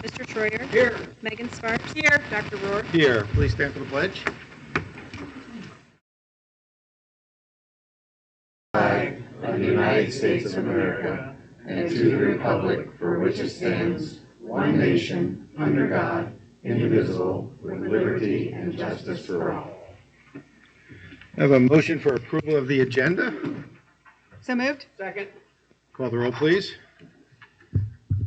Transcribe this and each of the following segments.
Mr. Schroyer. Here. Megan Sparks. Here. Dr. Rohr. Here. Please stand for the pledge. Flag of the United States of America and to the republic for which it stands, one nation, under God, indivisible, with liberty and justice for all. I have a motion for approval of the agenda. So moved. Second. Call the roll, please.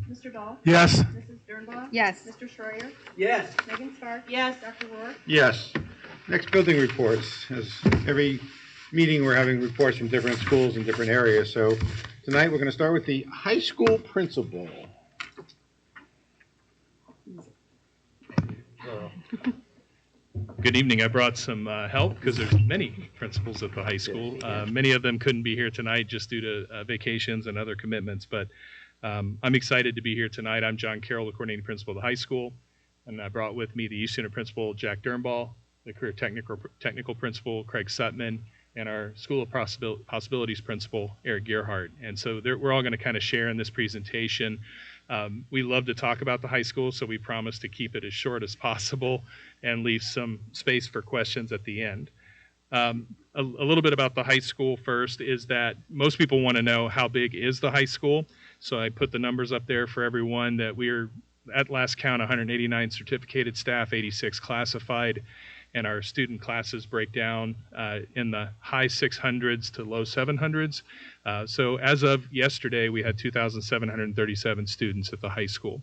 Mr. Dahl. Yes. Mrs. Dernbaugh. Yes. Mr. Schroyer. Yes. Megan Sparks. Yes. Dr. Rohr. Yes. Next, building reports. As every meeting, we're having reports from different schools in different areas. So tonight, we're going to start with the high school principal. Good evening. I brought some help because there's many principals at the high school. Many of them couldn't be here tonight just due to vacations and other commitments, but I'm excited to be here tonight. I'm John Carroll, the coordinating principal of the high school, and I brought with me the East Unit principal, Jack Dernbaugh, the career technical principal, Craig Sutman, and our School of Possibilities principal, Eric Gerhardt. And so we're all going to kind of share in this presentation. We love to talk about the high school, so we promise to keep it as short as possible and leave some space for questions at the end. A little bit about the high school first is that most people want to know how big is the high school. So I put the numbers up there for everyone that we're at last count 189 certificated staff, 86 classified, and our student classes break down in the high 600s to low 700s. So as of yesterday, we had 2,737 students at the high school.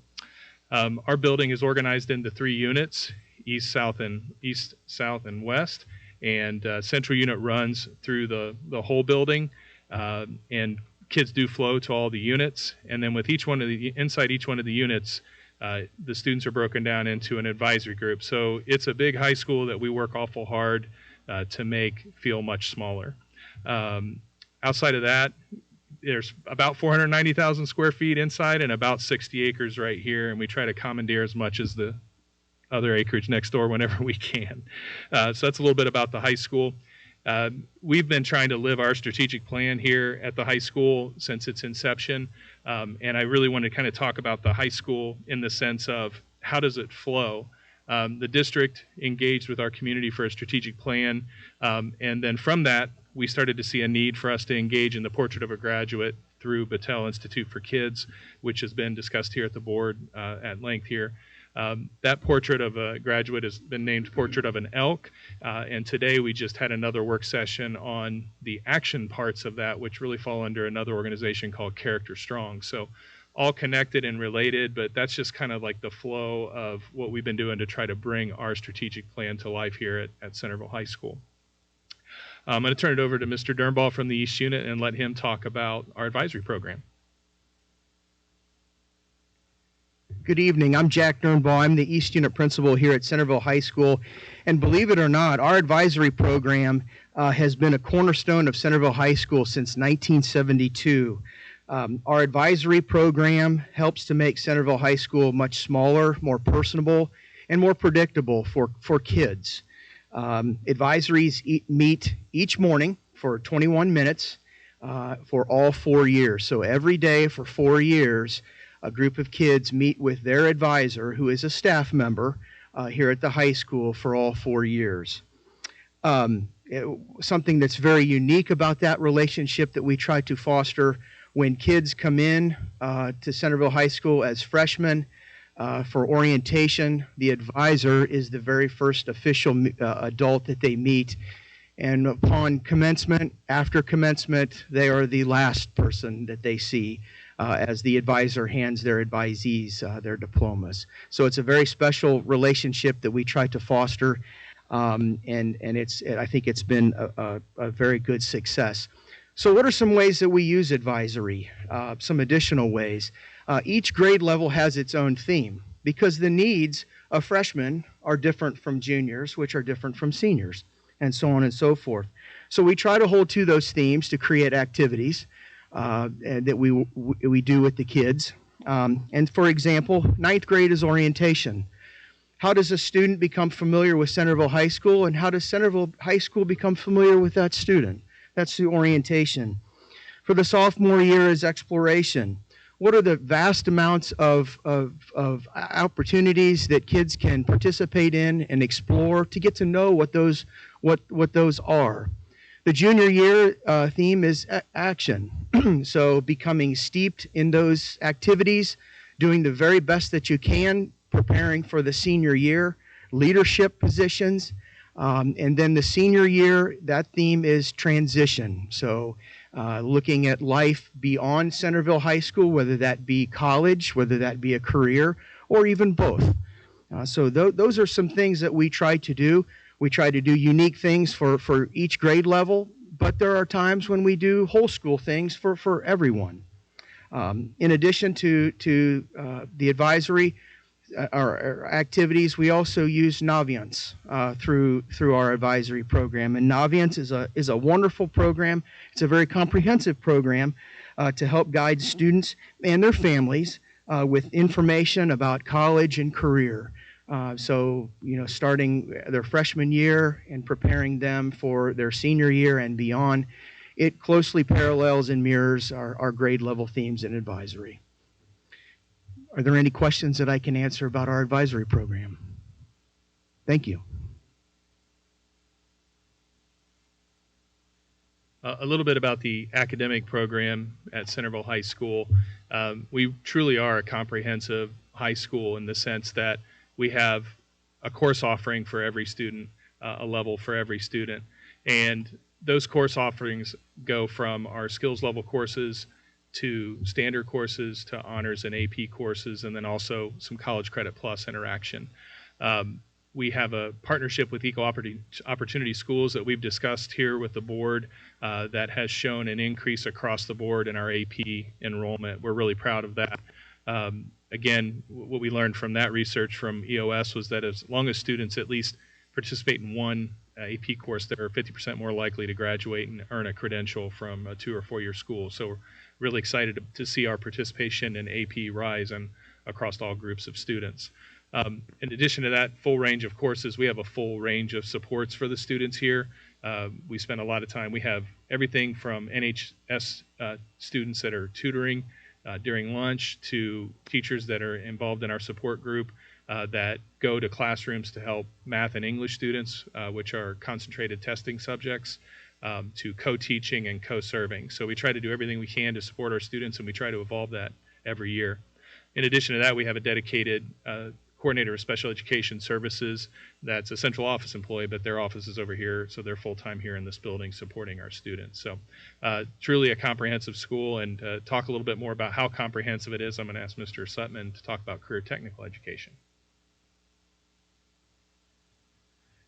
Our building is organized into 3 units, east, south, and west. And central unit runs through the whole building, and kids do flow to all the units. And then with inside each one of the units, the students are broken down into an advisory group. So it's a big high school that we work awful hard to make feel much smaller. Outside of that, there's about 490,000 square feet inside and about 60 acres right here, and we try to commandeer as much as the other acreage next door whenever we can. So that's a little bit about the high school. We've been trying to live our strategic plan here at the high school since its inception, and I really want to kind of talk about the high school in the sense of how does it flow. The district engaged with our community for a strategic plan, and then from that, we started to see a need for us to engage in the Portrait of a Graduate through Battelle Institute for Kids, which has been discussed here at the board at length here. That portrait of a graduate has been named Portrait of an Elk, and today we just had another work session on the action parts of that, which really fall under another organization called Character Strong. So all connected and related, but that's just kind of like the flow of what we've been doing to try to bring our strategic plan to life here at Centerville High School. I'm going to turn it over to Mr. Dernbaugh from the East Unit and let him talk about our advisory program. Good evening. I'm Jack Dernbaugh. I'm the East Unit principal here at Centerville High School. And believe it or not, our advisory program has been a cornerstone of Centerville High School since 1972. Our advisory program helps to make Centerville High School much smaller, more personable, and more predictable for kids. Advisories meet each morning for 21 minutes for all 4 years. So every day for 4 years, a group of kids meet with their advisor, who is a staff member here at the high school for all 4 years. Something that's very unique about that relationship that we try to foster when kids come in to Centerville High School as freshmen for orientation, the advisor is the very first official adult that they meet. And upon commencement, after commencement, they are the last person that they see as the advisor hands their advisees their diplomas. So it's a very special relationship that we try to foster, and I think it's been a very good success. So what are some ways that we use advisory? Some additional ways. Each grade level has its own theme because the needs of freshmen are different from juniors, which are different from seniors, and so on and so forth. So we try to hold to those themes to create activities that we do with the kids. And for example, 9th grade is orientation. How does a student become familiar with Centerville High School, and how does Centerville High School become familiar with that student? That's the orientation. For the sophomore year is exploration. what are the vast amounts of opportunities that kids can participate in and explore to get to know what those are. The junior year theme is action. So becoming steeped in those activities, doing the very best that you can, preparing for the senior year, leadership positions. And then the senior year, that theme is transition. So looking at life beyond Centerville High School, whether that be college, whether that be a career, or even both. So those are some things that we try to do. We try to do unique things for each grade level, but there are times when we do whole school things for everyone. In addition to the advisory, our activities, we also use Naviance through our advisory program. And Naviance is a wonderful program. It's a very comprehensive program to help guide students and their families with information about college and career. So, starting their freshman year and preparing them for their senior year and beyond, it closely parallels and mirrors our grade level themes in advisory. Are there any questions that I can answer about our advisory program? Thank you. A little bit about the academic program at Centerville High School. We truly are a comprehensive high school in the sense that we have a course offering for every student, a level for every student. And those course offerings go from our skills level courses to standard courses to honors and AP courses, and then also some College Credit Plus interaction. We have a partnership with Equal Opportunity Schools that we've discussed here with the board that has shown an increase across the board in our AP enrollment. We're really proud of that. Again, what we learned from that research from EOS was that as long as students at least participate in one AP course, they're 50% more likely to graduate and earn a credential from a 2 or 4 year school. So we're really excited to see our participation in AP rise and across all groups of students. In addition to that full range of courses, we have a full range of supports for the students here. We spend a lot of time. We have everything from NHS students that are tutoring during lunch to teachers that are involved in our support group that go to classrooms to help math and English students, which are concentrated testing subjects, to co-teaching and co-serving. So we try to do everything we can to support our students, and we try to evolve that every year. In addition to that, we have a dedicated coordinator of special education services that's a central office employee, but their office is over here, so they're full-time here in this building supporting our students. So truly a comprehensive school, and talk a little bit more about how comprehensive it is, I'm going to ask Mr. Sutman to talk about career technical education.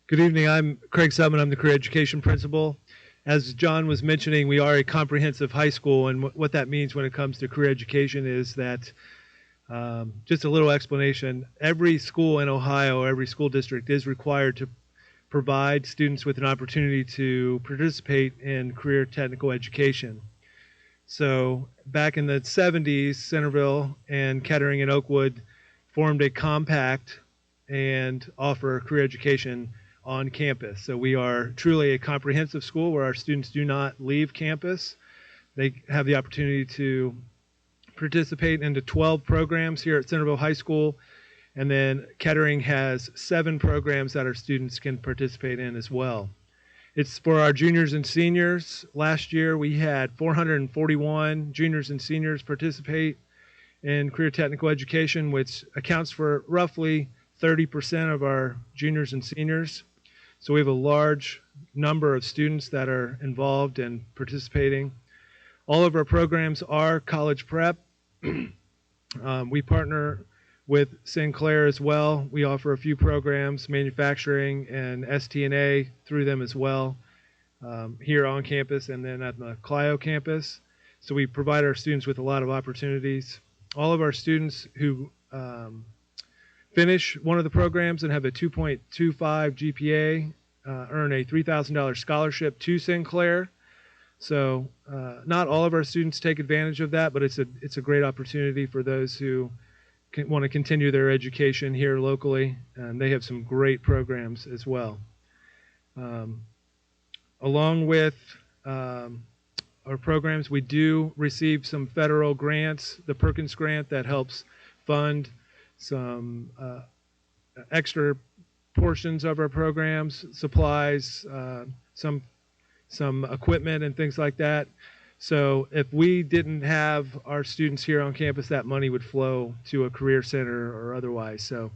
Good evening, I'm Craig Sutman, I'm the career education principal. As John was mentioning, we are a comprehensive high school, and what that means when it comes to career education is that just a little explanation. Every school in Ohio, every school district is required to provide students with an opportunity to participate in career technical education. So back in the 70s, Centerville and Kettering and Oakwood formed a compact and offer career education on campus. So we are truly a comprehensive school where our students do not leave campus. They have the opportunity to participate into 12 programs here at Centerville High School, and then Kettering has 7 programs that our students can participate in as well. It's for our juniors and seniors. Last year we had 441 juniors and seniors participate in career technical education, which accounts for roughly 30% of our juniors and seniors. So we have a large number of students that are involved in participating. All of our programs are college prep. We partner with Sinclair as well. We offer a few programs, manufacturing and ST&A through them as well, here on campus and then at the Clio campus. So we provide our students with a lot of opportunities. All of our students who finish one of the programs and have a 2.25 GPA earn a $3,000 scholarship to Sinclair. So not all of our students take advantage of that, but it's a great opportunity for those who want to continue their education here locally, and they have some great programs as well. Along with our programs. We do receive some federal grants, the Perkins grant that helps fund some extra portions of our programs, supplies, some equipment and things like that. So if we didn't have our students here on campus, that money would flow to a career center or otherwise. So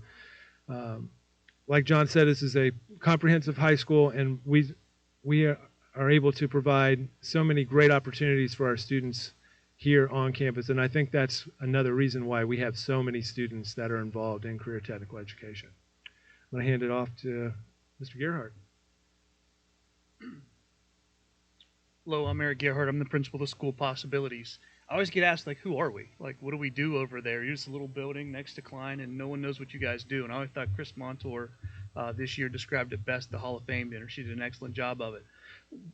like John said, this is a comprehensive high school, and we are able to provide so many great opportunities for our students here on campus. And I think that's another reason why we have so many students that are involved in career technical education. I'm going to hand it off to Mr. Gerhardt. Hello, I'm Eric Gerhardt. I'm the principal of School Possibilities. I always get asked, like, who are we? Like, what do we do over there? You're just a little building next to Klein, and no one knows what you guys do. And I always thought Chris Montour this year described it best, the Hall of Fame dinner. She did an excellent job of it.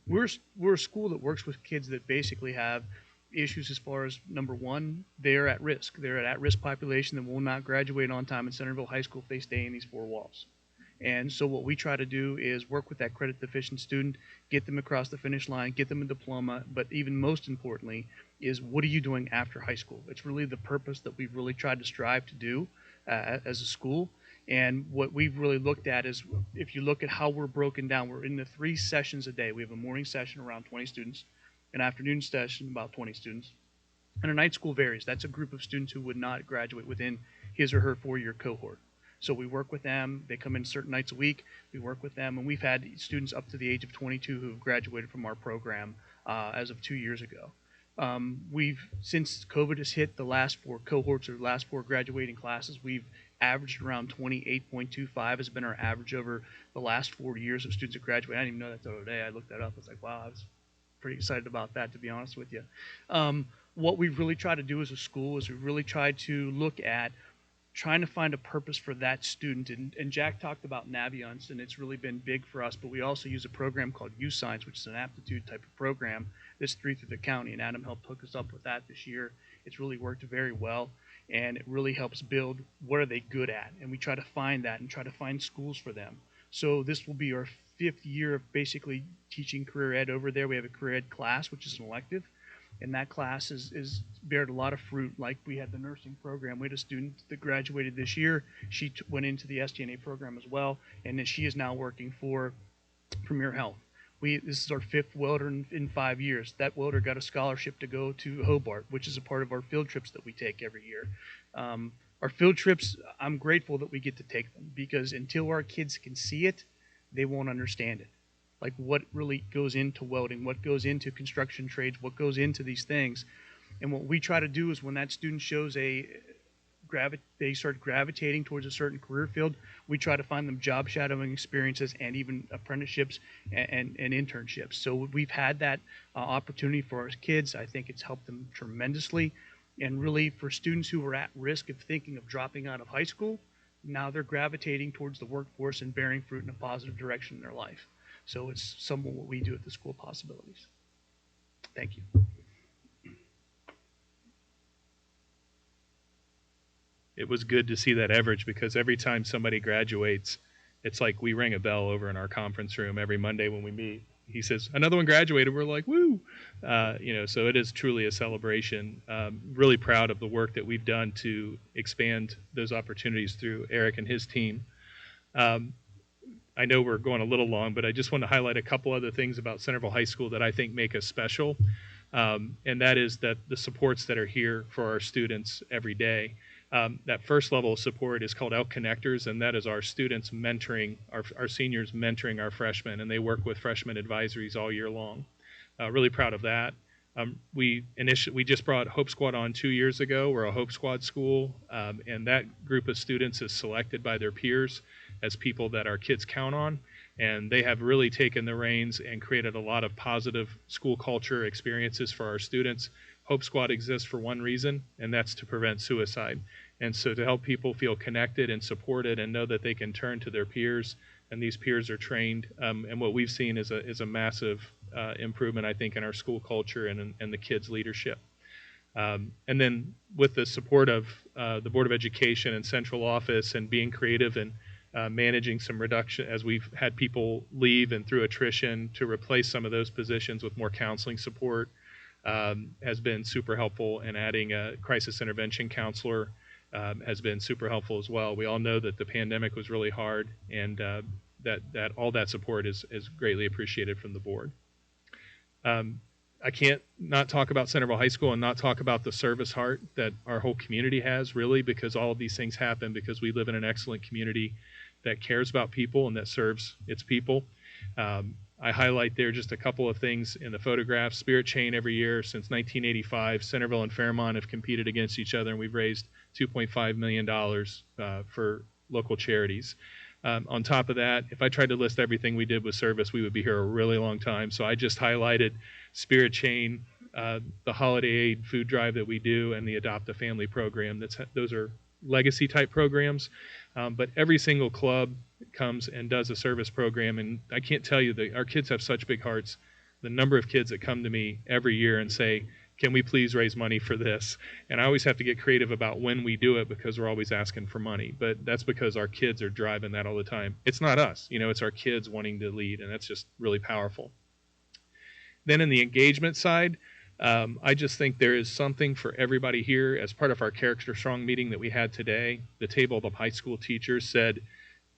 We're a school that works with kids that basically have issues as far as, number one, they're at risk. They're an at-risk population that will not graduate on time in Centerville High School if they stay in these four walls. And so what we try to do is work with that credit deficient student, get them across the finish line, get them a diploma, but even most importantly is, what are you doing after high school? It's really the purpose that we've really tried to strive to do as a school. And what we've really looked at is, if you look at how we're broken down, we're in the 3 sessions a day. We have a morning session around 20 students, an afternoon session about 20 students, and a night school varies. That's a group of students who would not graduate within his or her 4-year cohort. So we work with them. They come in certain nights a week. We work with them, and we've had students up to the age of 22 who have graduated from our program as of 2 years ago. Since COVID has hit, the last 4 cohorts or last 4 graduating classes, we've averaged around 28.25 has been our average over the last 4 years of students that graduate. I didn't even know that the other day. I looked that up. I was like, wow, I was pretty excited about that, to be honest with you. What we've really tried to do as a school is we've really tried to look at trying to find a purpose for that student. And Jack talked about Naviance, and it's really been big for us, but we also use a program called U-Science, which is an aptitude type of program that's through the county, and Adam helped hook us up with that this year. It's really worked very well, and it really helps build what are they good at, and we try to find that and try to find schools for them. So this will be our 5th year of basically teaching career ed over there. We have a career ed class, which is an elective, and that class is bared a lot of fruit. Like, we had the nursing program. We had a student that graduated this year. She went into the STNA program as well, and then she is now working for Premier Health. This is our 5th welder in 5 years. That welder got a scholarship to go to Hobart, which is a part of our field trips that we take every year. Our field trips, I'm grateful that we get to take them, because until our kids can see it, they won't understand it. Like, what really goes into welding, what goes into construction trades, what goes into these things. And what we try to do is, when that student shows they start gravitating towards a certain career field, we try to find them job shadowing experiences and even apprenticeships and internships. So we've had that opportunity for our kids. I think it's helped them tremendously. And really, for students who were at risk of thinking of dropping out of high school, now they're gravitating towards the workforce and bearing fruit in a positive direction in their life. So it's some of what we do at the School Possibilities. Thank you. It was good to see that average, because every time somebody graduates, it's like we ring a bell over in our conference room every Monday when we meet. He says, another one graduated. We're like, woo! So it is truly a celebration. Really proud of the work that we've done to expand those opportunities through Eric and his team. I know we're going a little long, but I just want to highlight a couple other things about Centerville High School that I think make us special. And that is that the supports that are here for our students every day. That first level of support is called Elk Connectors, and that is our students mentoring, our seniors mentoring our freshmen, and they work with freshman advisories all year long. Really proud of that. We just brought Hope Squad on 2 years ago. We're a Hope Squad school, and that group of students is selected by their peers as people that our kids count on, and they have really taken the reins and created a lot of positive school culture experiences for our students. Hope Squad exists for one reason, and that's to prevent suicide. And so to help people feel connected and supported and know that they can turn to their peers, and these peers are trained. And what we've seen is a massive improvement, I think, in our school culture and the kids' leadership. And then with the support of the Board of Education and central office, and being creative and managing some reduction as we've had people leave and through attrition to replace some of those positions with more counseling support. has been super helpful, and adding a crisis intervention counselor has been super helpful as well. We all know that the pandemic was really hard, and that all that support is greatly appreciated from the board. I can't not talk about Centerville High School and not talk about the service heart that our whole community has, really, because all of these things happen because we live in an excellent community that cares about people and that serves its people. I highlight there just a couple of things in the photograph. Spirit Chain every year since 1985, Centerville and Fairmont have competed against each other, and we've raised $2.5 million for local charities. On top of that, if I tried to list everything we did with service, we would be here a really long time. So I just highlighted Spirit Chain, the Holiday Aid food drive that we do, and the Adopt a Family program. Those are legacy type programs, but every single club comes and does a service program, and I can't tell you that our kids have such big hearts. The number of kids that come to me every year and say, can we please raise money for this? And I always have to get creative about when we do it because we're always asking for money, but that's because our kids are driving that all the time. It's not us, it's our kids wanting to lead, and that's just really powerful. Then in the engagement side, I just think there is something for everybody here. As part of our Character Strong meeting that we had today, the table of high school teachers said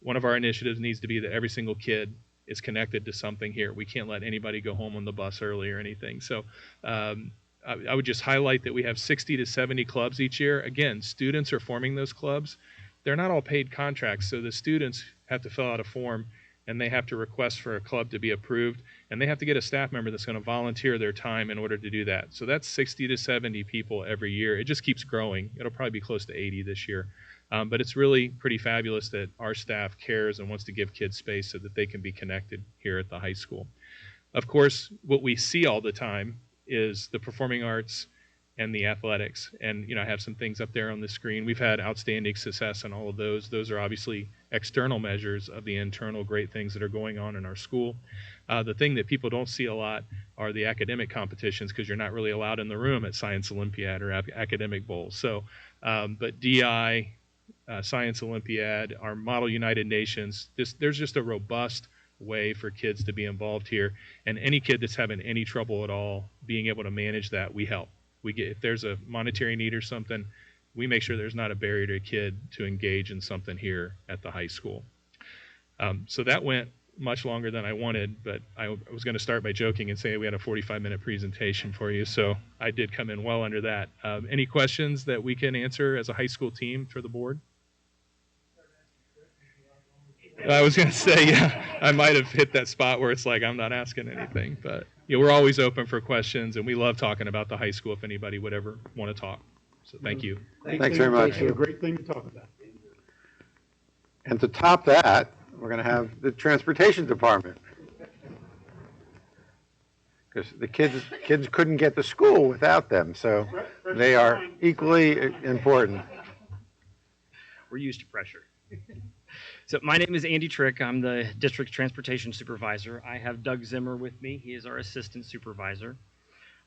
one of our initiatives needs to be that every single kid is connected to something here. We can't let anybody go home on the bus early or anything. So I would just highlight that we have 60 to 70 clubs each year. Again, students are forming those clubs. They're not all paid contracts, so the students have to fill out a form, and they have to request for a club to be approved, and they have to get a staff member that's going to volunteer their time in order to do that. So that's 60 to 70 people every year. It just keeps growing. It'll probably be close to 80 this year. But it's really pretty fabulous that our staff cares and wants to give kids space so that they can be connected here at the high school. Of course, what we see all the time is the performing arts and the athletics. And, I have some things up there on the screen. We've had outstanding success in all of those. Those are obviously external measures of the internal great things that are going on in our school. The thing that people don't see a lot are the academic competitions, because you're not really allowed in the room at Science Olympiad or Academic Bowl. So, but DI, Science Olympiad, our Model United Nations, there's just a robust way for kids to be involved here, and any kid that's having any trouble at all being able to manage that, we help. If there's a monetary need or something, we make sure there's not a barrier to a kid to engage in something here at the high school. So that went much longer than I wanted, but I was going to start by joking and say we had a 45-minute presentation for you, so I did come in well under that. Any questions that we can answer as a high school team for the board? I was going to say, yeah, I might have hit that spot where it's like I'm not asking anything, but we're always open for questions, and we love talking about the high school if anybody would ever want to talk. So thank you. Thanks very much. A great thing to talk about. And to top that, we're going to have the transportation department, because the kids couldn't get to school without them, so they are equally important. We're used to pressure. So my name is Andy Trick. I'm the district transportation supervisor. I have Doug Zimmer with me. He is our assistant supervisor.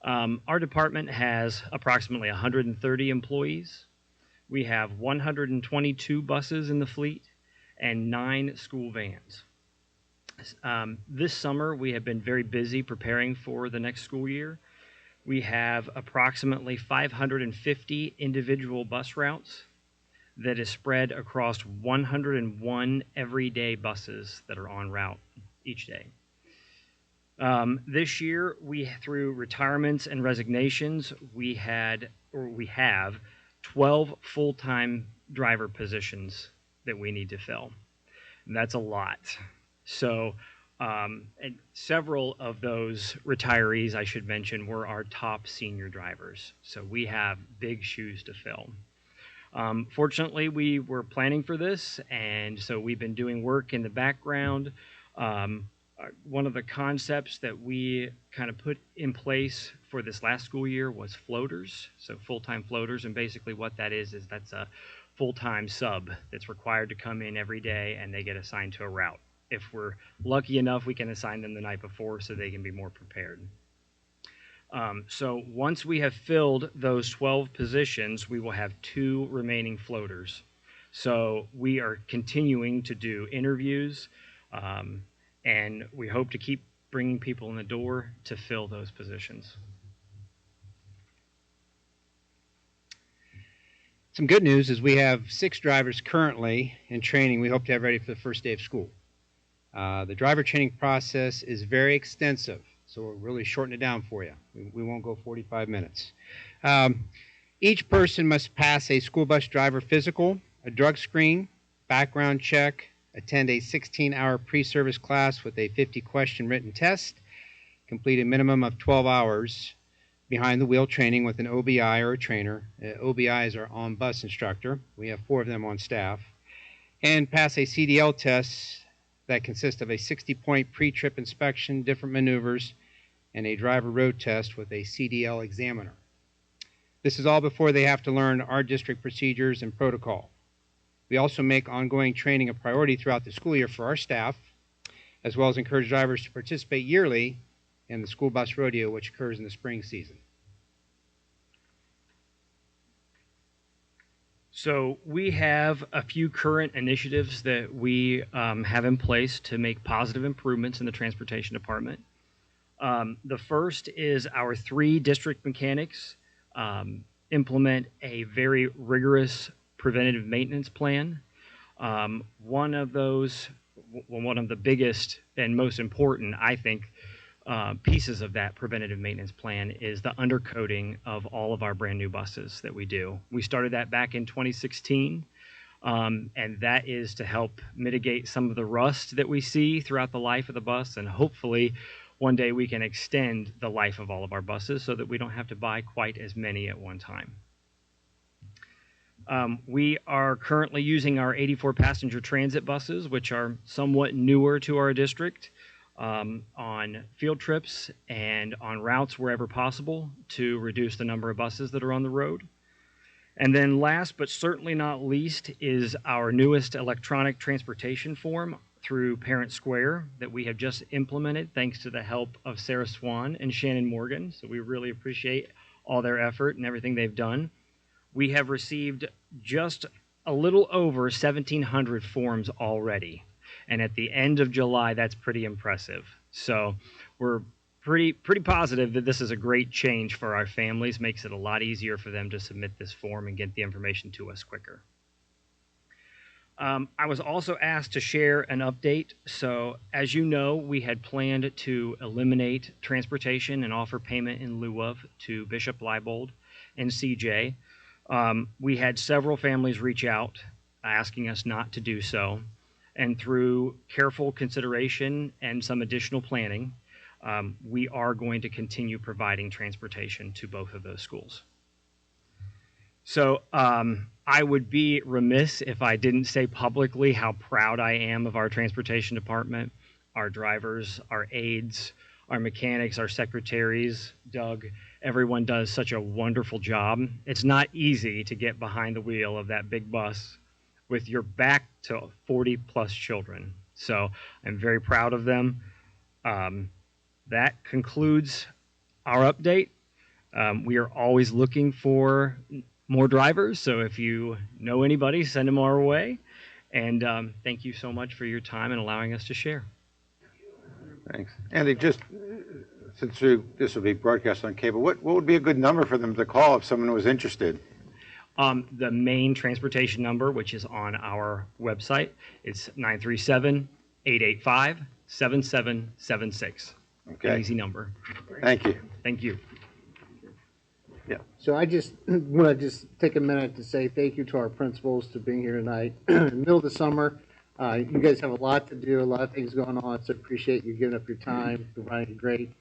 Our department has approximately 130 employees. We have 122 buses in the fleet and 9 school vans. This summer, we have been very busy preparing for the next school year. We have approximately 550 individual bus routes that is spread across 101 everyday buses that are en route each day. This year, through retirements and resignations, we have 12 full-time driver positions that we need to fill. And that's a lot. So, and several of those retirees, I should mention, were our top senior drivers. So we have big shoes to fill. Fortunately, we were planning for this, and so we've been doing work in the background. One of the concepts that we kind of put in place for this last school year was floaters, so full-time floaters, and basically what that is that's a full-time sub that's required to come in every day, and they get assigned to a route. If we're lucky enough, we can assign them the night before so they can be more prepared. So once we have filled those 12 positions, we will have 2 remaining floaters. So we are continuing to do interviews, and we hope to keep bringing people in the door to fill those positions. Some good news is we have 6 drivers currently in training we hope to have ready for the first day of school. The driver training process is very extensive, so we're really shortening it down for you. We won't go 45 minutes. Each person must pass a school bus driver physical, a drug screen, background check, attend a 16-hour pre-service class with a 50-question written test, complete a minimum of 12 hours behind the wheel training with an OBI or a trainer. OBI is our on-bus instructor. We have 4 of them on staff. And pass a CDL test that consists of a 60-point pre-trip inspection, different maneuvers, and a driver road test with a CDL examiner. This is all before they have to learn our district procedures and protocol. We also make ongoing training a priority throughout the school year for our staff, as well as encourage drivers to participate yearly in the school bus rodeo, which occurs in the spring season. So we have a few current initiatives that we have in place to make positive improvements in the transportation department. The first is our 3 district mechanics implement a very rigorous preventative maintenance plan. One of the biggest and most important, I think, pieces of that preventative maintenance plan is the undercoating of all of our brand new buses that we do. We started that back in 2016, and that is to help mitigate some of the rust that we see throughout the life of the bus, and hopefully one day we can extend the life of all of our buses so that we don't have to buy quite as many at one time. We are currently using our 84 passenger transit buses, which are somewhat newer to our district, on field trips and on routes wherever possible to reduce the number of buses that are on the road. And then last but certainly not least is our newest electronic transportation form through Parent Square that we have just implemented thanks to the help of Sarah Swan and Shannon Morgan. So we really appreciate all their effort and everything they've done. We have received just a little over 1,700 forms already. And at the end of July, that's pretty impressive. So we're pretty positive that this is a great change for our families, makes it a lot easier for them to submit this form and get the information to us quicker. I was also asked to share an update. So as you know, we had planned to eliminate transportation and offer payment in lieu of to Bishop Leibold and CJ. We had several families reach out asking us not to do so. And through careful consideration and some additional planning, we are going to continue providing transportation to both of those schools. So I would be remiss if I didn't say publicly how proud I am of our transportation department, our drivers, our aides, our mechanics, our secretaries, Doug. Everyone does such a wonderful job. It's not easy to get behind the wheel of that big bus with your back to 40 plus children. So I'm very proud of them. That concludes our update. We are always looking for more drivers, so if you know anybody, send them our way. And thank you so much for your time and allowing us to share. Thanks. Andy, just since this will be broadcast on cable, what would be a good number for them to call if someone was interested? The main transportation number, which is on our website, it's 937-885-7776. Okay. An easy number. Thank you. Thank you. Yeah. So I just want to take a minute to say thank you to our principals for being here tonight. In the middle of the summer, you guys have a lot to do, a lot of things going on, so appreciate you giving up your time, providing a great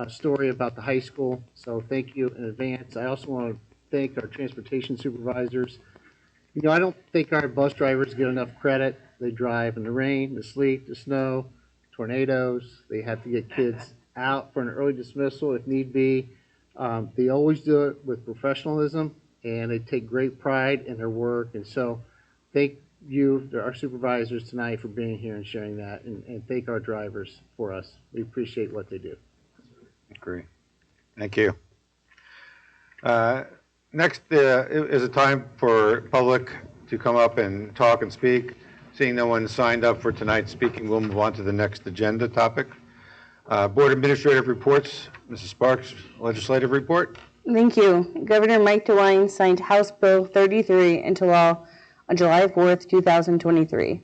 story about the high school. So thank you in advance. I also want to thank our transportation supervisors. You know, I don't think our bus drivers get enough credit. They drive in the rain, the sleet, the snow, tornadoes. They have to get kids out for an early dismissal if need be. They always do it with professionalism, and they take great pride in their work. And so thank you, our supervisors tonight, for being here and sharing that, and thank our drivers for us. We appreciate what they do. Great. Thank you. Next is a time for public to come up and talk and speak. Seeing no one signed up for tonight's speaking, we'll move on to the next agenda topic. Board Administrative Reports. Mrs. Sparks, Legislative Report. Thank you. Governor Mike DeWine signed House Bill 33 into law on July 4th, 2023.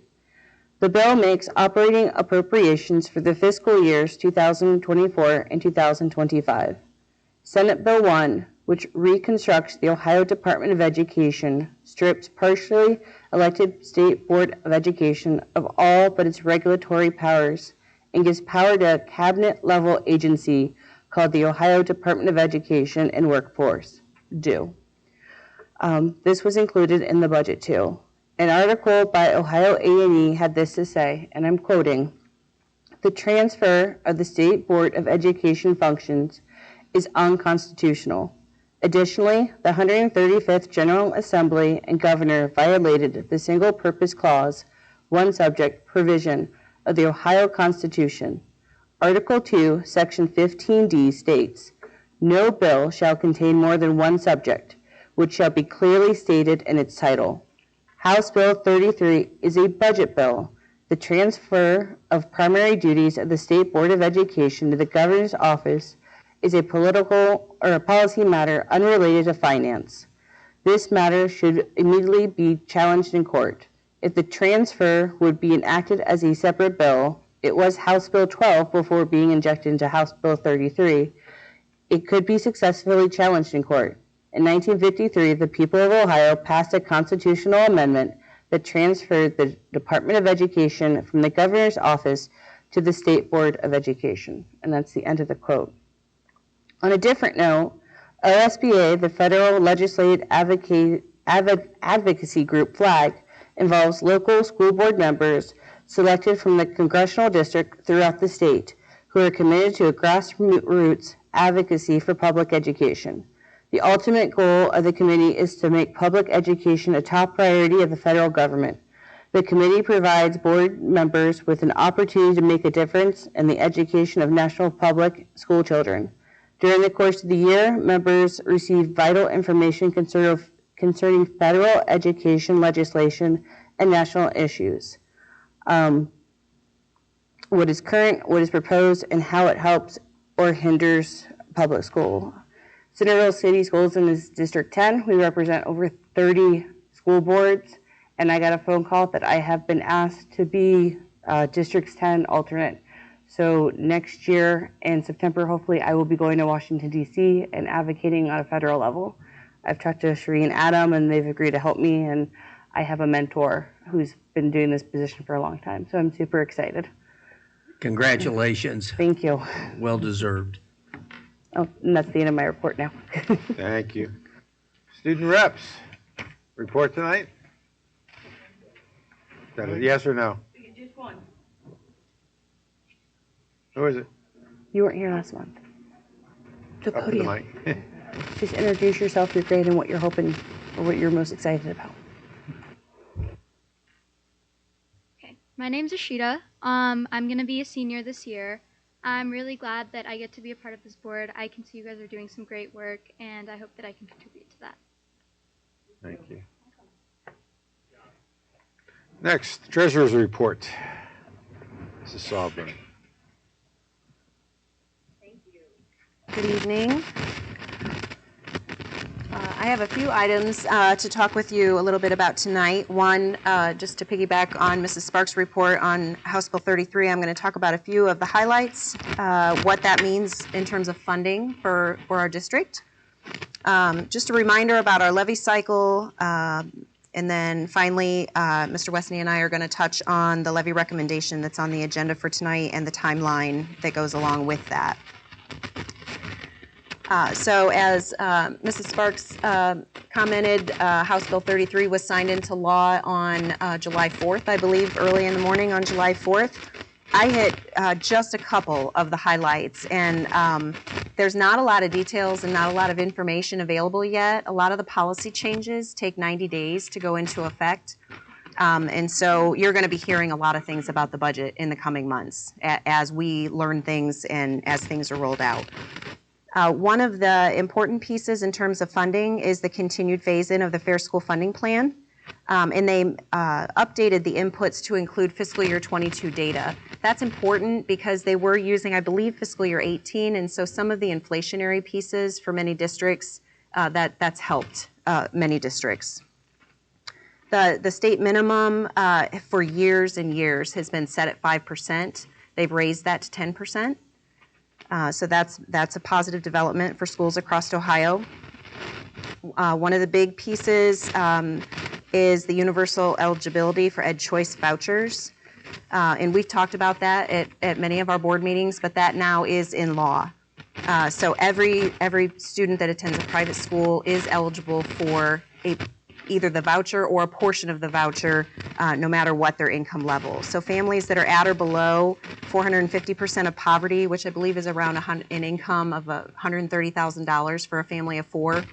The bill makes operating appropriations for the fiscal years 2024 and 2025. Senate Bill 1, which reconstructs the Ohio Department of Education, strips partially elected State Board of Education of all but its regulatory powers and gives power to a cabinet-level agency called the Ohio Department of Education and Workforce, DO. This was included in the budget too. An article by Ohio A&E had this to say, and I'm quoting, "The transfer of the State Board of Education functions is unconstitutional. Additionally, the 135th General Assembly and Governor violated the single-purpose clause, one subject provision of the Ohio Constitution. Article 2, Section 15D states, no bill shall contain more than one subject, which shall be clearly stated in its title. House Bill 33 is a budget bill. The transfer of primary duties of the State Board of Education to the governor's office is a political or a policy matter unrelated to finance. This matter should immediately be challenged in court. If the transfer would be enacted as a separate bill, it was House Bill 12 before being injected into House Bill 33, it could be successfully challenged in court. In 1953, the people of Ohio passed a constitutional amendment that transferred the Department of Education from the governor's office to the State Board of Education." And that's the end of the quote. On a different note, OSBA, the Federal Legislative Advocacy Group flag, involves local school board members selected from the congressional district throughout the state who are committed to a grassroots advocacy for public education. The ultimate goal of the committee is to make public education a top priority of the federal government. The committee provides board members with an opportunity to make a difference in the education of national public school children. During the course of the year, members receive vital information concerning federal education legislation and national issues. What is current, what is proposed, and how it helps or hinders public school. Centerville City Schools in District 10, we represent over 30 school boards, and I got a phone call that I have been asked to be District 10 alternate. So next year in September, hopefully I will be going to Washington, D.C. and advocating on a federal level. I've talked to Sheree and Adam, and they've agreed to help me, and I have a mentor who's been doing this position for a long time, so I'm super excited. Congratulations. Thank you. Well deserved. Oh, and that's the end of my report now. Thank you. Student reps, report tonight? Is that a yes or no? Just one. Who is it? You weren't here last month. The Up to the podium. mic. Just introduce yourself, your grade, and what you're hoping, or what you're most excited about. Okay, my name's Ashita. I'm going to be a senior this year. I'm really glad that I get to be a part of this board. I can see you guys are doing some great work, and I hope that I can contribute to that. Thank you. Next, treasurer's report. Mrs. Sawburn. Good evening. I have a few items to talk with you a little bit about tonight. One, just to piggyback on Mrs. Sparks' report on House Bill 33, I'm going to talk about a few of the highlights, what that means in terms of funding for our district. Just a reminder about our levy cycle, and then finally, Mr. Westney and I are going to touch on the levy recommendation that's on the agenda for tonight and the timeline that goes along with that. So as Mrs. Sparks commented, House Bill 33 was signed into law on July 4th, I believe, early in the morning on July 4th. I hit just a couple of the highlights, and there's not a lot of details and not a lot of information available yet. A lot of the policy changes take 90 days to go into effect. And so you're going to be hearing a lot of things about the budget in the coming months as we learn things and as things are rolled out. One of the important pieces in terms of funding is the continued phase-in of the Fair School Funding Plan. and they updated the inputs to include fiscal year 22 data. That's important because they were using, I believe, fiscal year 18, and so some of the inflationary pieces for many districts, that's helped many districts. The state minimum for years and years has been set at 5%. They've raised that to 10%. So that's a positive development for schools across Ohio. One of the big pieces is the universal eligibility for Ed Choice vouchers. And we've talked about that at many of our board meetings, but that now is in law. So every student that attends a private school is eligible for either the voucher or a portion of the voucher, no matter what their income level. So families that are at or below 450% of poverty, which I believe is around an income of $130,000 for a family of four,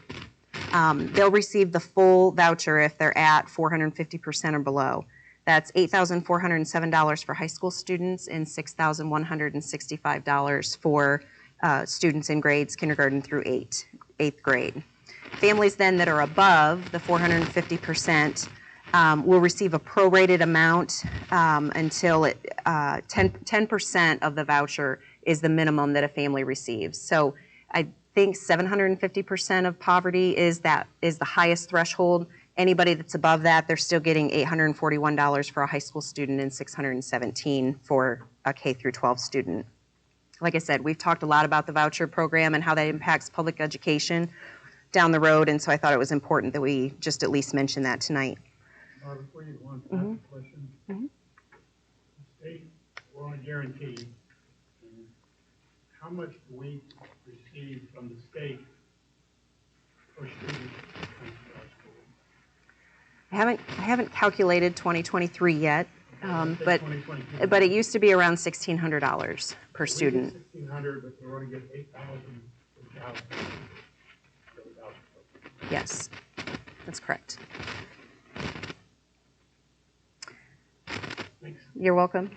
they'll receive the full voucher if they're at 450% or below. That's $8,407 for high school students and $6,165 for students in grades kindergarten through eighth grade. Families then that are above the 450% will receive a prorated amount until 10% of the voucher is the minimum that a family receives. So I think 750% of poverty is the highest threshold. Anybody that's above that, they're still getting $841 for a high school student and $617 for a K through 12 student. Like I said, we've talked a lot about the voucher program and how that impacts public education down the road, and so I thought it was important that we just at least mention that tonight. Before you go on to ask a question, the state, we're on a guarantee. How much do we receive from the state per student? I haven't calculated 2023 yet, but it used to be around $1,600 per student. $1,600, but we're going to get $8,000 per child. Yes, that's correct. Thanks. You're welcome.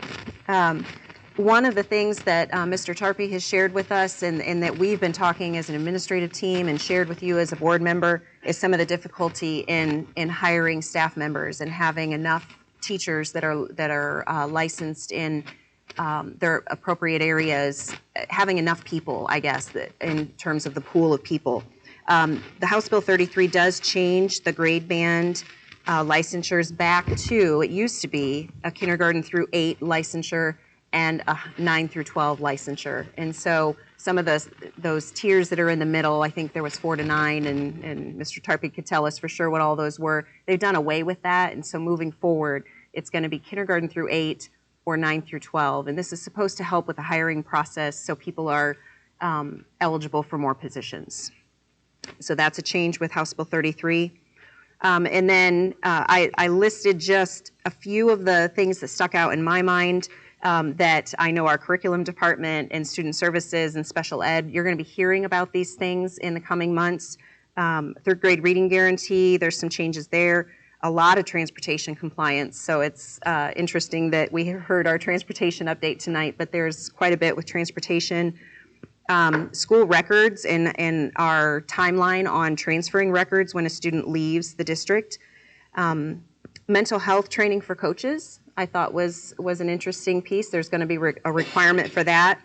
One of the things that Mr. Tarpey has shared with us and that we've been talking as an administrative team and shared with you as a board member is some of the difficulty in hiring staff members and having enough teachers that are licensed in their appropriate areas, having enough people, I guess, in terms of the pool of people. The House Bill 33 does change the grade band licensures back to, it used to be a kindergarten through 8 licensure and a 9 through 12 licensure. And so some of those tiers that are in the middle, I think there was 4 to 9, and Mr. Tarpey could tell us for sure what all those were. They've done away with that, and so moving forward, it's going to be kindergarten through 8 or 9 through 12. And this is supposed to help with the hiring process so people are eligible for more positions. So that's a change with House Bill 33. And then I listed just a few of the things that stuck out in my mind that I know our curriculum department and student services and special ed, you're going to be hearing about these things in the coming months. Third grade reading guarantee, there's some changes there. A lot of transportation compliance. So it's interesting that we heard our transportation update tonight, but there's quite a bit with transportation. School records and our timeline on transferring records when a student leaves the district. Mental health training for coaches, I thought was an interesting piece. There's going to be a requirement for that.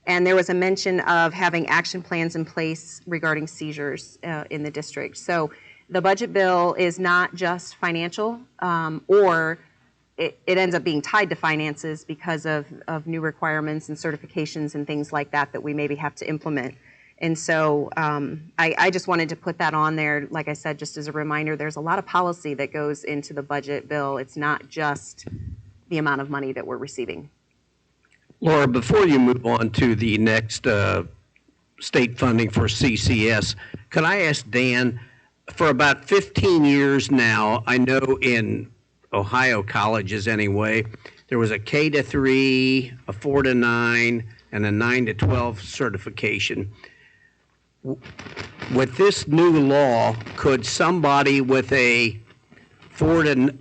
And there was a mention of having action plans in place regarding seizures in the district. So the budget bill is not just financial, or it ends up being tied to finances because of new requirements and certifications and things like that we maybe have to implement. And so I just wanted to put that on there. Like I said, just as a reminder, there's a lot of policy that goes into the budget bill. It's not just the amount of money that we're receiving. Laura, before you move on to the next state funding for CCS, could I ask Dan, for about 15 years now, I know in Ohio colleges anyway, there was a K to 3, a 4 to 9, and a 9 to 12 certification. With this new law, could somebody with a 4 to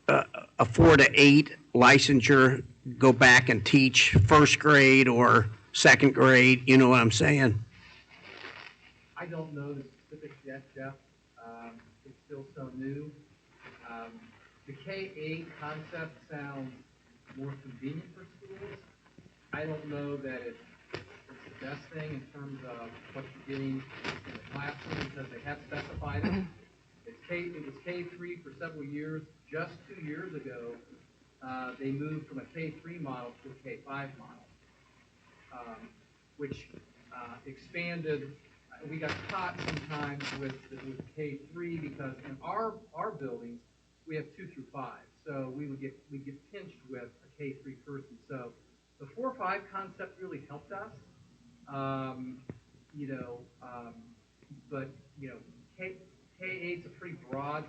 8 licensure go back and teach first grade or second grade? You know what I'm saying? I don't know the specifics yet, Jeff. It's still so new. The K-8 concept sounds more convenient for schools. I don't know that it's the best thing in terms of what you're getting in the classroom because they have specified it. It was K-3 for several years. Just 2 years ago, they moved from a K-3 model to a K-5 model, which expanded. We got caught sometimes with K-3 because in our buildings we have 2 through 5, so we get pinched with a K-3 person. So the 4-5 concept really helped us, but K-8's a pretty broad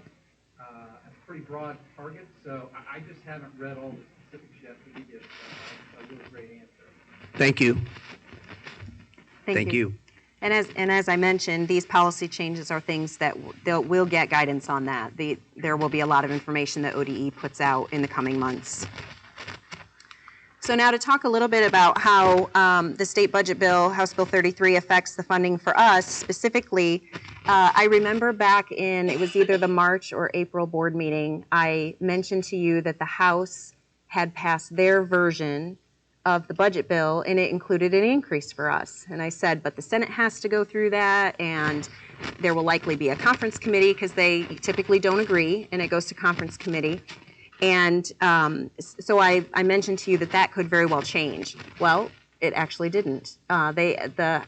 target. So I just haven't read all the specifics yet to give you a really great answer. Thank you. Thank you. And as I mentioned, these policy changes are things that we'll get guidance on that. There will be a lot of information that ODE puts out in the coming months. So now to talk a little bit about how the state budget bill, House Bill 33, affects the funding for us specifically. I remember back in, it was either the March or April board meeting, I mentioned to you that the House had passed their version of the budget bill, and it included an increase for us. And I said, but the Senate has to go through that, and there will likely be a conference committee because they typically don't agree, and it goes to conference committee. And so I mentioned to you that could very well change. Well, it actually didn't. The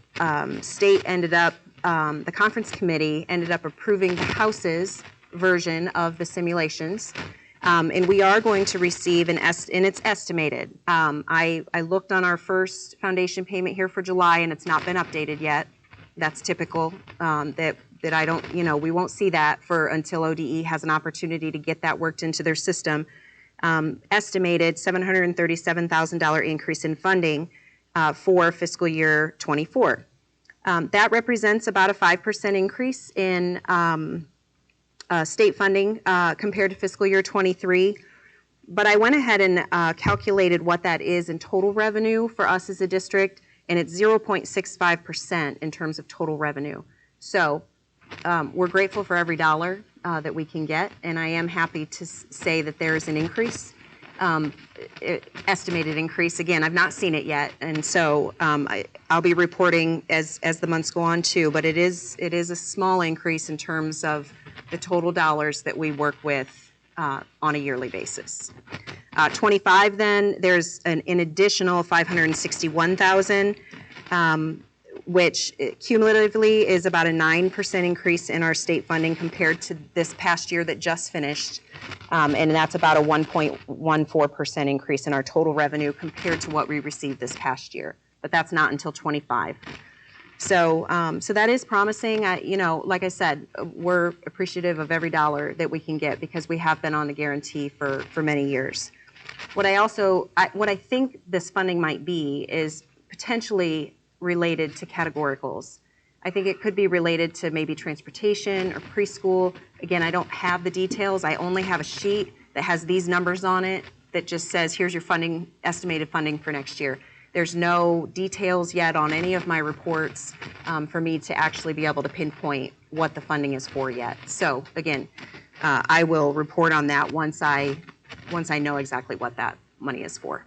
state ended up, the conference committee ended up approving the House's version of the simulations. And we are going to receive and it's estimated. I looked on our first foundation payment here for July, and it's not been updated yet. That's typical, that I don't, we won't see that until ODE has an opportunity to get that worked into their system. Estimated $737,000 increase in funding for fiscal year 24. That represents about a 5% increase in state funding compared to fiscal year 23. But I went ahead and calculated what that is in total revenue for us as a district, and it's 0.65% in terms of total revenue. So we're grateful for every dollar that we can get, and I am happy to say that there is an increase, estimated increase. Again, I've not seen it yet, and so I'll be reporting as the months go on too, but it is a small increase in terms of the total dollars that we work with on a yearly basis. 25 then, there's an additional 561,000, which cumulatively is about a 9% increase in our state funding compared to this past year that just finished. And that's about a 1.14% increase in our total revenue compared to what we received this past year. But that's not until 25. So that is promising. Like I said, we're appreciative of every dollar that we can get because we have been on the guarantee for many years. What I think this funding might be is potentially related to categoricals. I think it could be related to maybe transportation or preschool. Again, I don't have the details. I only have a sheet that has these numbers on it that just says, here's your funding, estimated funding for next year. There's no details yet on any of my reports for me to actually be able to pinpoint what the funding is for yet. So again, I will report on that once I know exactly what that money is for.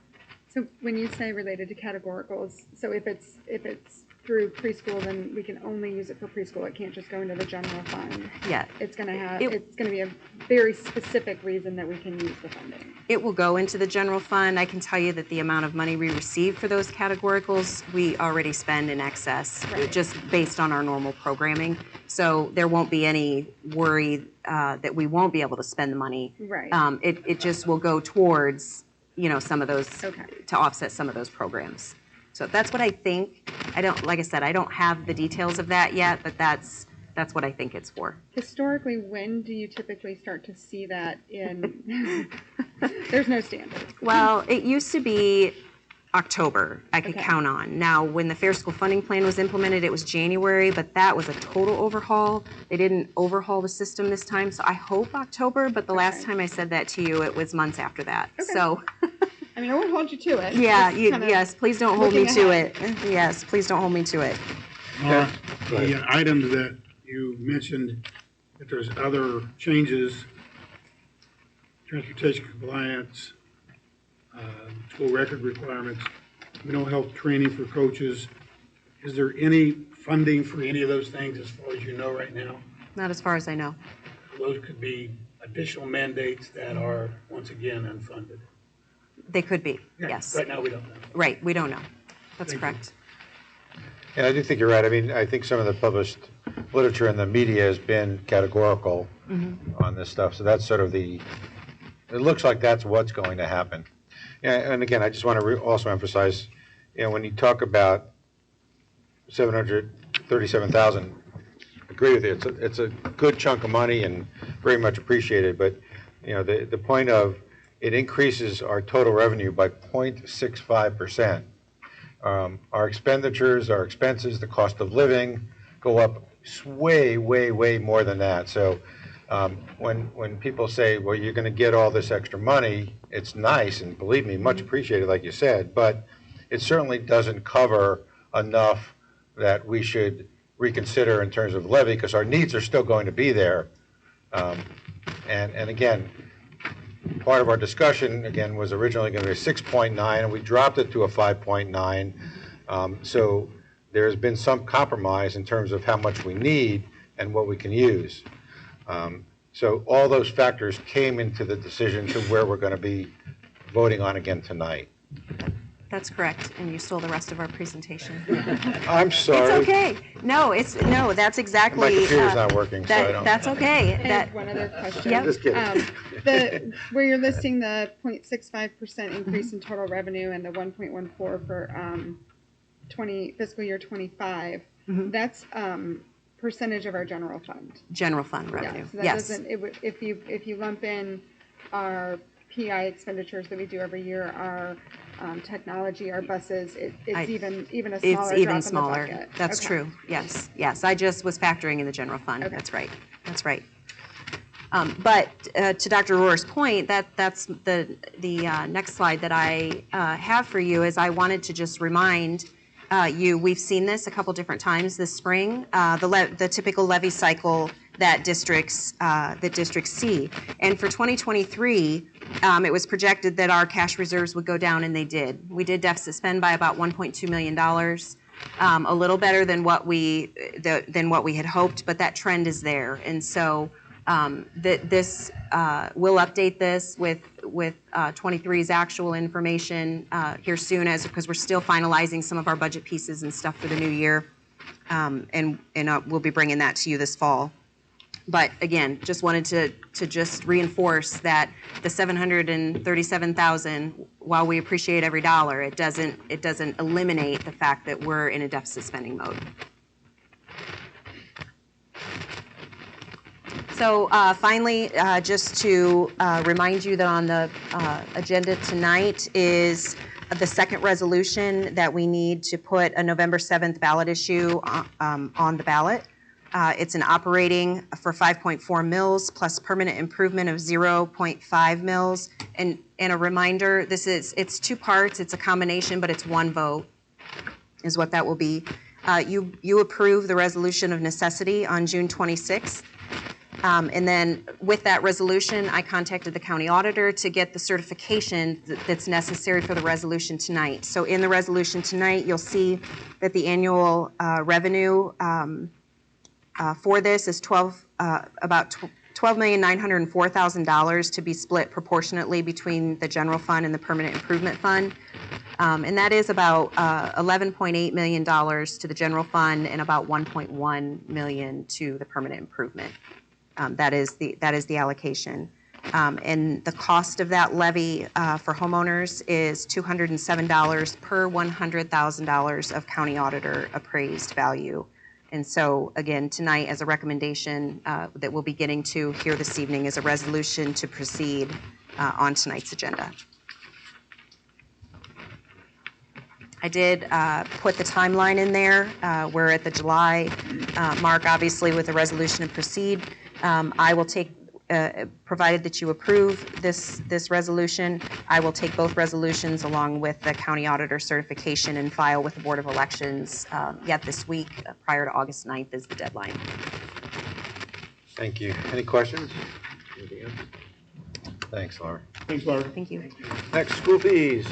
So when you say related to categoricals, so if it's through preschool, then we can only use it for preschool. It can't just go into the general fund. Yeah. It's going to be a very specific reason that we can use the funding. It will go into the general fund. I can tell you that the amount of money we receive for those categoricals, we already spend in excess, just based on our normal programming. So there won't be any worry that we won't be able to spend the money. Right. It just will go towards, some of those, to offset some of those programs. So that's what I think. Like I said, I don't have the details of that yet, but that's what I think it's for. Historically, when do you typically start to see that in, there's no standard. Well, it used to be October, I could count on. Now, when the Fair School Funding Plan was implemented, it was January, but that was a total overhaul. They didn't overhaul the system this time, so I hope October, but the last time I said that to you, it was months after that. So. I mean, I won't hold you to it. Yeah, yes, please don't hold me to it. Yes, please don't hold me to it. The items that you mentioned, if there's other changes transportation compliance, school record requirements, mental health training for coaches. Is there any funding for any of those things as far as you know right now? Not as far as I know. Those could be additional mandates that are, once again, unfunded. They could be, Yeah, yes. Right now, we don't know. Right, we don't know. That's Thank correct. And I do think you're right. I mean, I think some of the published literature in the media has been categorical on this stuff. So that's sort of it looks like that's what's going to happen. Yeah, and again, I just want to also emphasize, when you talk about 737,000, agree with you. It's a good chunk of money and very much appreciated. But the point of it increases our total revenue by 0.65%. Our expenditures, our expenses, the cost of living go up way, way, way more than that. So when people say, well, you're going to get all this extra money, it's nice, and believe me, much appreciated, like you said, but it certainly doesn't cover enough that we should reconsider in terms of levy, because our needs are still going to be there. And again, part of our discussion, again, was originally going to be 6.9, and we dropped it to a 5.9. So there's been some compromise in terms of how much we need and what we can use. So all those factors came into the decision to where we're going to be voting on again tonight. That's correct, and you stole the rest of our presentation. I'm sorry. It's okay. No, that's exactly. My computer's not working, so I don't. That's okay. I have one other question. Yep. Just kidding. Where you're listing the 0.65% increase in total revenue and the 1.14 for fiscal year 25, that's percentage of our general fund. General fund revenue. Yeah, so that yes. doesn't, if you lump in our PI expenditures that we do every year, our technology, our buses, it's even a smaller It's even drop smaller. in the bucket. That's Okay. true. Yes. I just was factoring in the general fund. Okay. That's right. But to Dr. Rohr's point, that's the next slide that I have for you is I wanted to just remind you, we've seen this a couple different times this spring, the typical levy cycle that districts see. And for 2023, it was projected that our cash reserves would go down, and they did. We did deficit spend by about $1.2 million, a little better than what we had hoped, but that trend is there. And so we'll update this with 23's actual information here soon, because we're still finalizing some of our budget pieces and stuff for the new year, and we'll be bringing that to you this fall. But again, just wanted to just reinforce that the $737,000, while we appreciate every dollar, it doesn't eliminate the fact that we're in a deficit spending mode. So finally, just to remind you that on the agenda tonight is the second resolution that we need to put a November 7th ballot issue on the ballot. It's an operating for 5.4 mils plus permanent improvement of 0.5 mils. And a reminder, it's two parts. It's a combination, but it's one vote is what that will be. You approved the resolution of necessity on June 26th. And then with that resolution, I contacted the county auditor to get the certification that's necessary for the resolution tonight. So in the resolution tonight, you'll see that the annual revenue for this is about $12,904,000 to be split proportionately between the general fund and the permanent improvement fund. And that is about $11.8 million to the general fund and about $1.1 million to the permanent improvement. That is the allocation. And the cost of that levy for homeowners is $207 per $100,000 of county auditor appraised value. And so, again, tonight, as a recommendation that we'll be getting to here this evening, is a resolution to proceed on tonight's agenda. I did put the timeline in there. We're at the July mark, obviously, with the resolution to proceed. I will take, provided that you approve this resolution, I will take both resolutions along with the county auditor certification and file with the Board of Elections yet this week. Prior to August 9th is the deadline. Thank you. Any questions? Thanks, Laura. Thanks, Laura. Thank you. Next, school fees.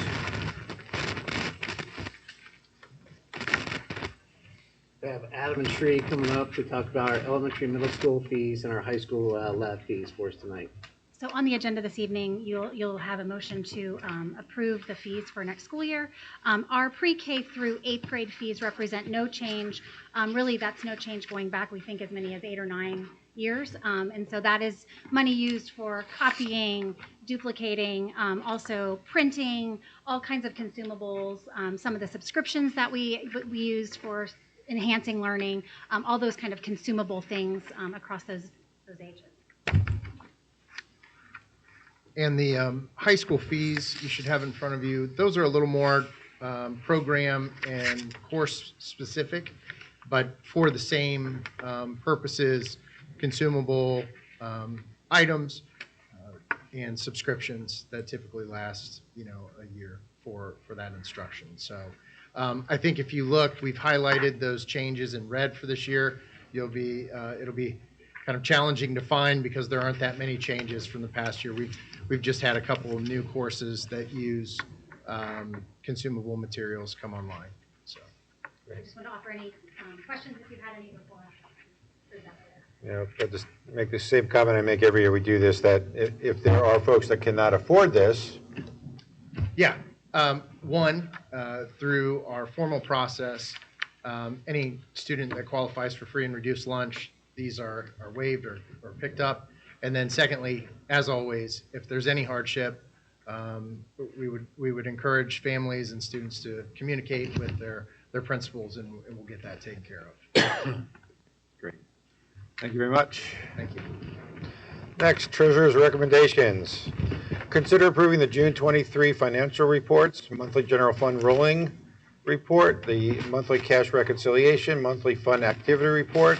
We have Adam and Shree coming up to talk about our elementary, middle school fees and our high school lab fees for us tonight. So on the agenda this evening, you'll have a motion to approve the fees for next school year. Our pre-K through 8th grade fees represent no change. Really, that's no change going back, we think, as many as 8 or 9 years. And so that is money used for copying, duplicating, also printing, all kinds of consumables, some of the subscriptions that we used for enhancing learning, all those kind of consumable things across those ages. And the high school fees you should have in front of you, those are a little more program and course specific, but for the same purposes, consumable items and subscriptions that typically last, a year for that instruction. So I think if you look, we've highlighted those changes in red for this year. It'll be kind of challenging to find because there aren't that many changes from the past year. We've just had a couple of new courses that use consumable materials come online. So, I just want to offer any questions if you've had any before. I'll just make the same comment I make every year we do this, that if there are folks that cannot afford this. Yeah. One, through our formal process, any student that qualifies for free and reduced lunch, these are waived or picked up. And then secondly, as always, if there's any hardship, we would encourage families and students to communicate with their principals, and we'll get that taken care of. Great. Thank you very much. Thank you. Next, treasurer's recommendations. Consider approving the June 23 financial reports, monthly general fund rolling report, the monthly cash reconciliation, monthly fund activity report,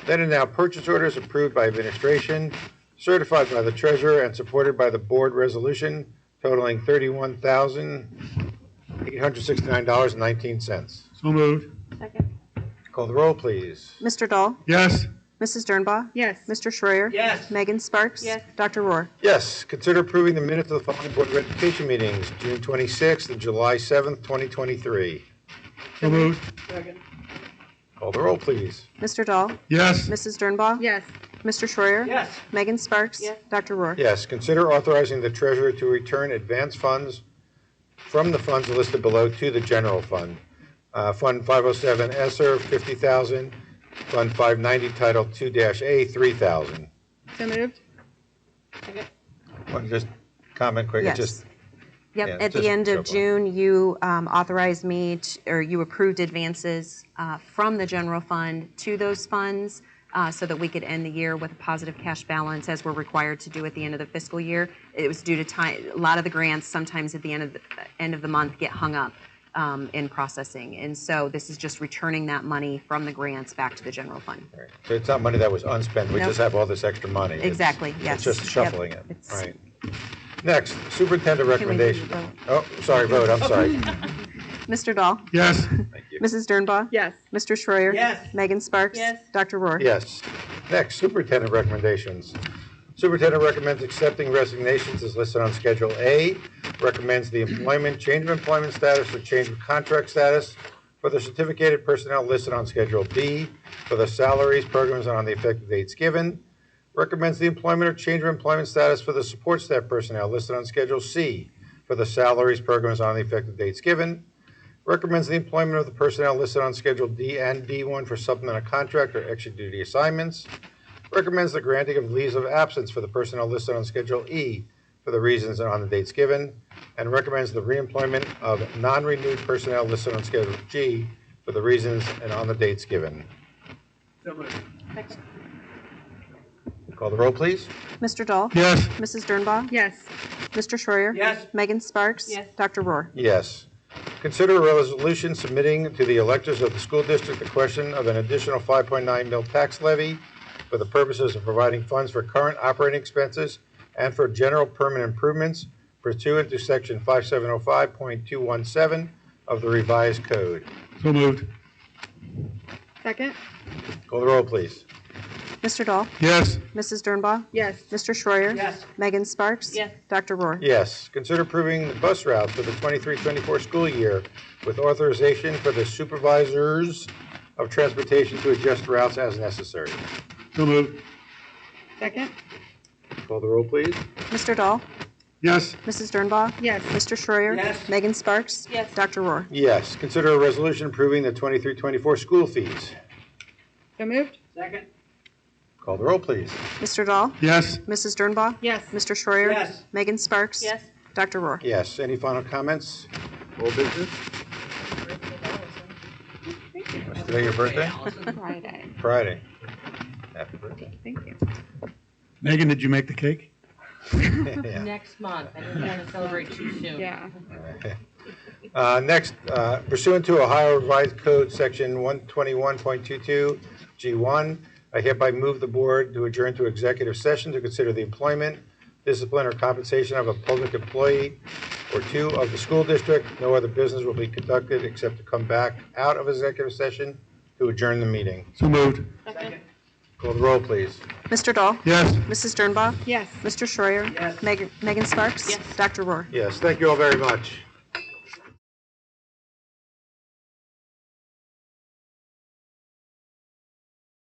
then and now purchase orders approved by administration, certified by the treasurer, and supported by the board resolution totaling $31,869.19. So moved. Second. Call the roll, please. Mr. Dahl? Yes. Mrs. Dernbaugh? Yes. Mr. Schreier? Yes. Megan Sparks? Yes. Dr. Rohr? Yes. Consider approving the minutes of the following Board of Education meetings, June 26th and July 7th, 2023. So moved. Call the roll, please. Mr. Dahl? Yes. Mrs. Dernbaugh? Yes. Mr. Schreier? Yes. Megan Sparks? Yes. Dr. Rohr? Yes. Consider authorizing the treasurer to return advance funds from the funds listed below to the general fund. Fund 507 ESSER, $50,000. Fund 590, Title 2-A, $3,000. So moved. Want to just comment quick? Yes. Just, Yep, yeah, at just the end go of June, you authorized me, or you approved advances from the general fund to those funds so that we could end the year with a positive cash balance as we're required to do at the end of the fiscal year. It was due to time. A lot of the grants sometimes at the end of the month get hung up in processing. And so this is just returning that money from the grants back to the general fund. right. So it's not money that was unspent. We Nope. just have all this extra money. Exactly, yes. It's just shuffling Yep. it. It's- Right. Next, superintendent Can we do recommendation. vote? Oh, sorry, vote. I'm sorry. Mr. Dahl? Yes. Thank you. Mrs. Dernbaugh? Yes. Mr. Schreier? Yes. Megan Sparks? Yes. Dr. Rohr? Yes. Next, superintendent recommendations. Superintendent recommends accepting resignations as listed on Schedule A, recommends the change of employment status or change of contract status for the certificated personnel listed on Schedule B, for the salaries, programs, and on the effective dates given, recommends the employment or change of employment status for the support staff personnel listed on Schedule C, for the salaries, programs, on the effective dates given, recommends the employment of the personnel listed on Schedule D and D1 for supplemental contract or extra duty assignments, recommends the granting of leaves of absence for the personnel listed on Schedule E for the reasons and on the dates given, and recommends the reemployment of non-renewed personnel listed on Schedule G for the reasons and on the dates given. So moved. Call the roll, please. Mr. Dahl? Yes. Mrs. Dernbaugh? Yes. Mr. Schreier? Yes. Megan Sparks? Yes. Dr. Rohr? Yes. Consider a resolution submitting to the electors of the school district the question of an additional 5.9 mil tax levy for the purposes of providing funds for current operating expenses and for general permanent improvements pursuant to Section 5705.217 of the revised code. So moved. Second. Call the roll, please. Mr. Dahl? Yes. Mrs. Dernbaugh? Yes. Mr. Schreier? Yes. Megan Sparks? Yes. Dr. Rohr? Yes. Consider approving the bus routes for the 23-24 school year with authorization for the supervisors of transportation to adjust routes as necessary. So moved. Second? Call the roll, please. Mr. Dahl? Yes. Mrs. Dernbaugh? Yes. Mr. Schreier? Yes. Megan Sparks? Yes. Dr. Rohr? Yes. Consider a resolution approving the 23-24 school fees. So moved? Second. Call the roll, please. Mr. Dahl? Yes. Mrs. Dernbaugh? Yes. Mr. Schreier? Yes. Megan Sparks? Yes. Dr. Rohr? Yes. Any final comments? Old business? Is today your birthday? Friday. Friday. Happy birthday. Thank you. Megan, did you make the cake? Yeah. Next month. I didn't want to celebrate too soon. Yeah. Next, pursuant to Ohio Revised Code Section 121.22 G1, I hereby move the board to adjourn to executive session to consider the employment, discipline, or compensation of a public employee or two of the school district. No other business will be conducted except to come back out of executive session to adjourn the meeting. So moved. Second. Call the roll, please. Mr. Dahl? Yes. Mrs. Dernbaugh? Yes. Mr. Schreier? Yes. Megan Sparks? Yes. Dr. Rohr? Yes, thank you all very much.